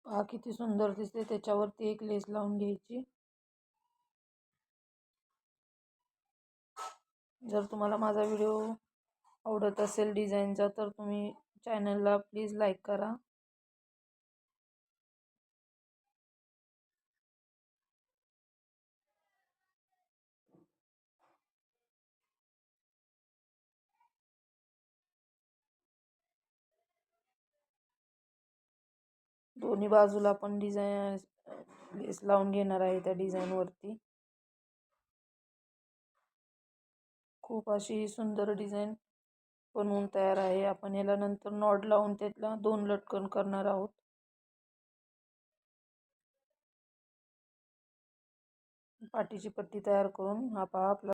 पहा किती सुंदर दिसते। त्याच्यावरती एक लेस लावून घ्यायची। जर तुम्हाला माझा व्हिडिओ आवडत असेल डिझाईनचा तर तुम्ही चॅनलला प्लीज लाईक करा। दोन्ही बाजूला आपण डिझाईन लेस लावून घेणार आहे त्या डिझाईन वरती। खूप अशी सुंदर डिझाईन बनवून तयार आहे। आपण याला नंतर नॉड लावून त्यातला 2 लटकन करणार आहोत। पाठीची पट्टी तयार करून हा पहा आपला